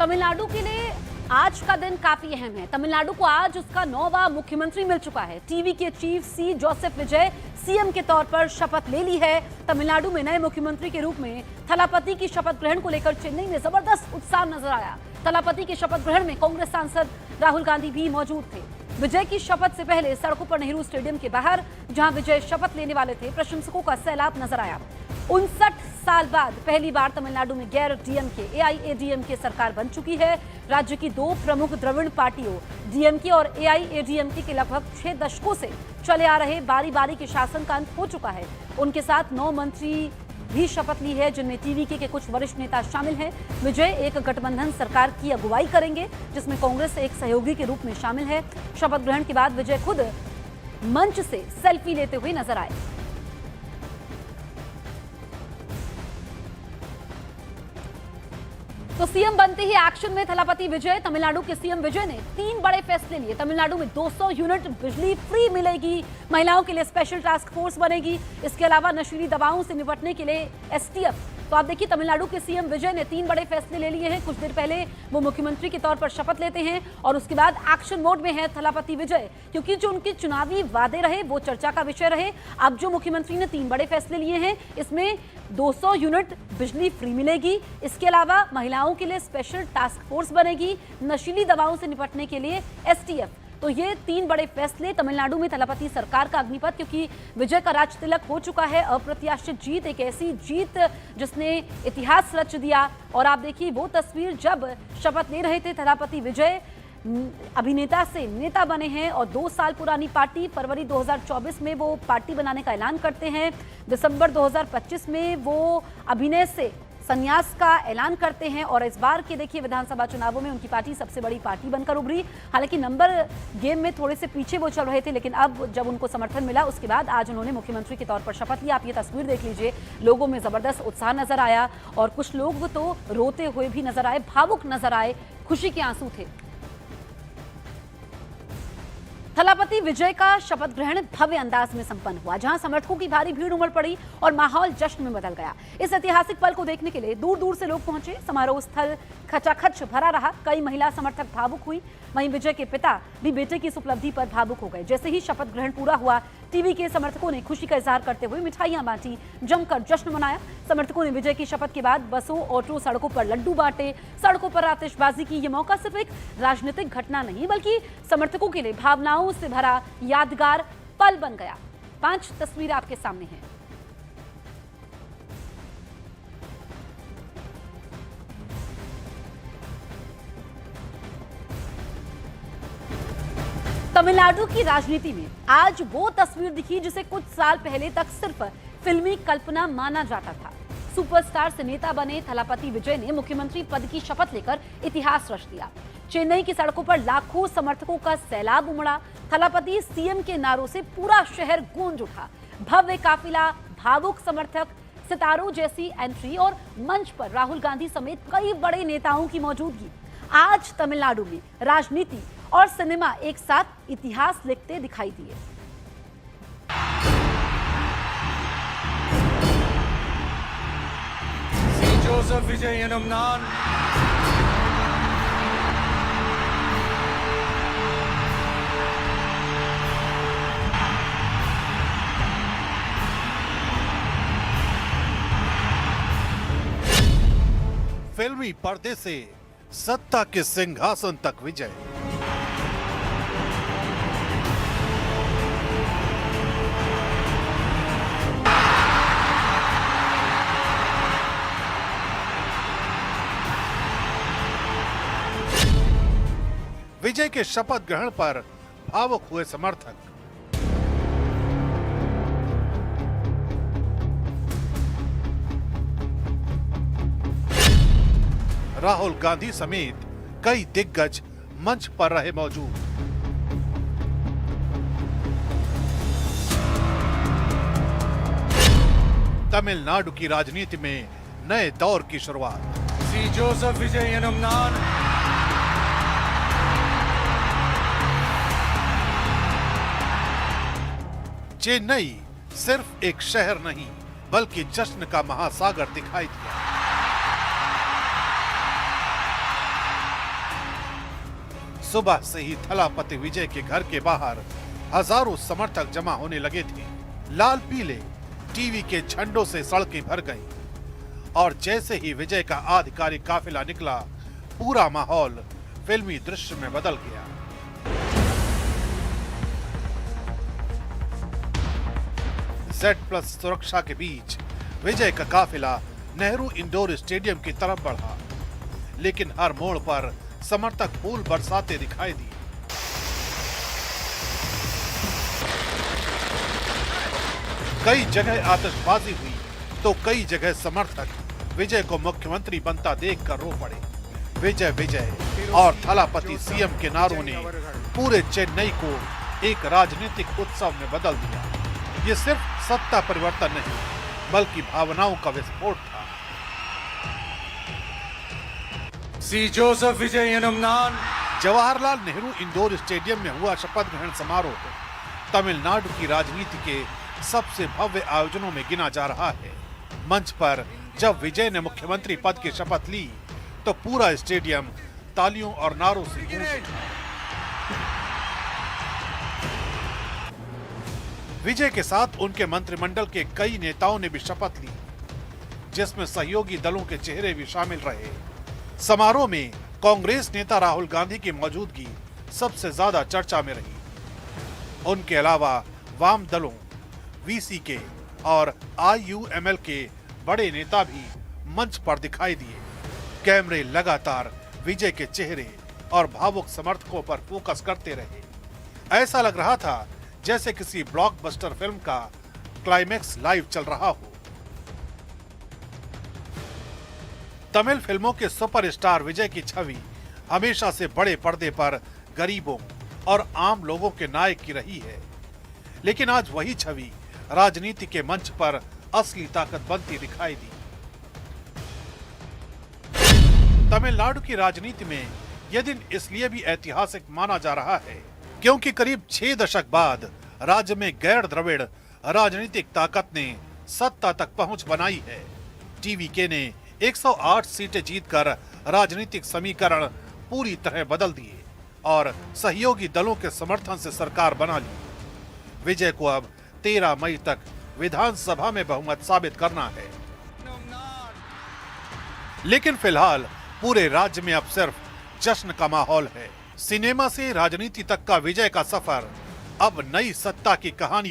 तमिलनाडु के लिए आज का दिन काफी अहम है। तमिलनाडु को आज उसका 9वां मुख्यमंत्री मिल चुका है। टीवी के चीफ सी जोसेफ विजय सीएम के तौर पर शपथ ले ली है। तमिलनाडु में नए मुख्यमंत्री के रूप में थलापति की शपथ ग्रहण को लेकर चेन्नई में जबरदस्त उत्साह नजर आया। थलापति के शपथ ग्रहण में कांग्रेस सांसद राहुल गांधी भी मौजूद थे। विजय की शपथ से पहले सड़कों पर नेहरू स्टेडियम के बाहर, जहां विजय शपथ लेने वाले थे, प्रशंसकों का सैलाब नजर आया। 59 साल बाद पहली बार तमिलनाडु में गैर डीएमके एआईएडीएमके सरकार बन चुकी है। राज्य की दो प्रमुख द्रविड़ पार्टियों डीएमके और एआईएडीएमके के लगभग 6 दशकों से चले आ रहे बारी बारी के शासन का अंत हो चुका है। उनके साथ 9 मंत्री भी शपथ ली है, जिनमें टीवीके के कुछ वरिष्ठ नेता शामिल हैं। विजय एक गठबंधन सरकार की अगुवाई करेंगे, जिसमें कांग्रेस एक सहयोगी के रूप में शामिल है। शपथ ग्रहण के बाद विजय खुद मंच से सेल्फी लेते हुए नजर आए। तो सीएम बनते ही एक्शन में थलापति विजय। तमिलनाडु के सीएम विजय ने 3 बड़े फैसले लिए। तमिलनाडु में 200 यूनिट बिजली फ्री मिलेगी, महिलाओं के लिए स्पेशल टास्क फोर्स बनेगी, इसके अलावा नशीली दवाओं से निपटने के लिए एसटीएफ। तो आप देखिए, तमिलनाडु के सीएम विजय ने 3 बड़े फैसले ले लिए हैं। कुछ देर पहले वो मुख्यमंत्री के तौर पर शपथ लेते हैं और उसके बाद एक्शन मोड में है थलापति विजय, क्योंकि जो उनके चुनावी वादे रहे वो चर्चा का विषय रहे। अब जो मुख्यमंत्री ने 3 बड़े फैसले लिए हैं, इसमें 200 यूनिट बिजली फ्री मिलेगी, इसके अलावा महिलाओं के लिए स्पेशल टास्क फोर्स बनेगी, नशीली दवाओं से निपटने के लिए एसटीएफ। तो ये 3 बड़े फैसले तमिलनाडु में थलापति सरकार का अग्निपथ, क्योंकि विजय का राज तिलक हो चुका है। अप्रत्याशित जीत, एक ऐसी जीत जिसने इतिहास रच दिया। और आप देखिए वो तस्वीर जब शपथ ले रहे थे थलापति विजय, अभिनेता से नेता बने हैं और 2 साल पुरानी पार्टी, फरवरी 2024 में वो पार्टी बनाने का ऐलान करते हैं। दिसंबर 2025 में वो अभिनय से संन्यास का ऐलान करते हैं और इस बार के देखिए विधानसभा चुनावों में उनकी पार्टी सबसे बड़ी पार्टी बनकर उभरी। हालांकि नंबर गेम में थोड़े से पीछे वो चल रहे थे, लेकिन अब जब उनको समर्थन मिला उसके बाद आज उन्होंने मुख्यमंत्री के तौर पर शपथ लिया। आप ये तस्वीर देख लीजिए, लोगों में जबरदस्त उत्साह नजर आया और कुछ लोग तो रोते हुए भी नजर आए, भावुक नजर आए, खुशी के आंसू थे। थलापति विजय का शपथ ग्रहण भव्य अंदाज में संपन्न हुआ, जहां समर्थकों की भारी भीड़ उमड़ पड़ी और माहौल जश्न में बदल गया। इस ऐतिहासिक पल को देखने के लिए दूर दूर से लोग पहुंचे। समारोह स्थल खचाखच भरा रहा। कई महिला समर्थक भावुक हुई। वहीं विजय के पिता भी बेटे की इस उपलब्धि पर भावुक हो गए। जैसे ही शपथ ग्रहण पूरा हुआ, टीवी के समर्थकों ने खुशी का इजहार करते हुए मिठाइयां बांटी, जमकर जश्न मनाया। समर्थकों ने विजय की शपथ के बाद बसों, ऑटो, सड़कों पर लड्डू बांटे, सड़कों पर आतिशबाजी की। ये मौका सिर्फ एक राजनीतिक घटना नहीं, बल्कि समर्थकों के लिए भावनाओं से भरा यादगार पल बन गया। 5 तस्वीरें आपके सामने हैं। तमिलनाडु की राजनीति में आज वो तस्वीर दिखी जिसे कुछ साल पहले तक सिर्फ फिल्मी कल्पना माना जाता था। सुपरस्टार से नेता बने थलापति विजय ने मुख्यमंत्री पद की शपथ लेकर इतिहास रच दिया। चेन्नई की सड़कों पर लाखों समर्थकों का सैलाब उमड़ा। थलापति सीएम के नारों से पूरा शहर गूंज उठा। भव्य काफिला, भावुक समर्थक, सितारों जैसी एंट्री और मंच पर राहुल गांधी समेत कई बड़े नेताओं की मौजूदगी। आज तमिलनाडु में राजनीति और सिनेमा एक साथ इतिहास लिखते दिखाई दिए। जोसेफ विजय एनमनान फिल्मी पर्दे से सत्ता के सिंहासन तक विजय। विजय के शपथ ग्रहण पर भावुक हुए समर्थक। राहुल गांधी समेत कई दिग्गज मंच पर रहे मौजूद। तमिलनाडु की राजनीति में नए दौर की शुरुआत। सी जोसेफ विजय एनमनान चेन्नई सिर्फ एक शहर नहीं, बल्कि जश्न का महासागर दिखाई दिया। सुबह से ही थलापति विजय के घर के बाहर हजारों समर्थक जमा होने लगे थे। लाल पीले टीवी के झंडों से सड़कें भर गईं और जैसे ही विजय का आधिकारिक काफिला निकला, पूरा माहौल फिल्मी दृश्य में बदल गया। Z+ सुरक्षा के बीच विजय का काफिला नेहरू इंडोर स्टेडियम की तरफ बढ़ा, लेकिन हर मोड़ पर समर्थक फूल बरसाते दिखाई दिए। कई जगह आतिशबाजी हुई तो कई जगह समर्थक विजय को मुख्यमंत्री बनता देखकर रो पड़े। विजय विजय और थलापति सीएम के नारों ने पूरे चेन्नई को एक राजनीतिक उत्सव में बदल दिया। ये सिर्फ सत्ता परिवर्तन नहीं, बल्कि भावनाओं का विस्फोट था। सी जोसेफ विजय यनुमनान जवाहरलाल नेहरू इंडोर स्टेडियम में हुआ शपथ ग्रहण समारोह तमिलनाडु की राजनीति के सबसे भव्य आयोजनों में गिना जा रहा है। मंच पर जब विजय ने मुख्यमंत्री पद की शपथ ली तो पूरा स्टेडियम तालियों और नारों से गूंज उठा। विजय के साथ उनके मंत्रिमंडल के कई नेताओं ने भी शपथ ली, जिसमें सहयोगी दलों के चेहरे भी शामिल रहे। समारोह में कांग्रेस नेता राहुल गांधी की मौजूदगी सबसे ज्यादा चर्चा में रही। उनके अलावा वाम दलों, VCK और IUML के बड़े नेता भी मंच पर दिखाई दिए। कैमरे लगातार विजय के चेहरे और भावुक समर्थकों पर फोकस करते रहे। ऐसा लग रहा था जैसे किसी ब्लॉकबस्टर फिल्म का क्लाइमैक्स लाइव चल रहा हो। तमिल फिल्मों के सुपरस्टार विजय की छवि हमेशा से बड़े पर्दे पर गरीबों और आम लोगों के नायक की रही है, लेकिन आज वही छवि राजनीति के मंच पर असली ताकत बनती दिखाई दी। तमिलनाडु की राजनीति में यह दिन इसलिए भी ऐतिहासिक माना जा रहा है क्योंकि करीब 6 दशक बाद राज्य में गैर द्रविड़ राजनीतिक ताकत ने सत्ता तक पहुंच बनाई है। TVK ने 108 सीटें जीतकर राजनीतिक समीकरण पूरी तरह बदल दिए और सहयोगी दलों के समर्थन से सरकार बना ली। विजय को अब 13 मई तक विधानसभा में बहुमत साबित करना है, लेकिन फिलहाल पूरे राज्य में अब सिर्फ जश्न का माहौल है। सिनेमा से राजनीति तक का विजय का सफर अब नई सत्ता की कहानी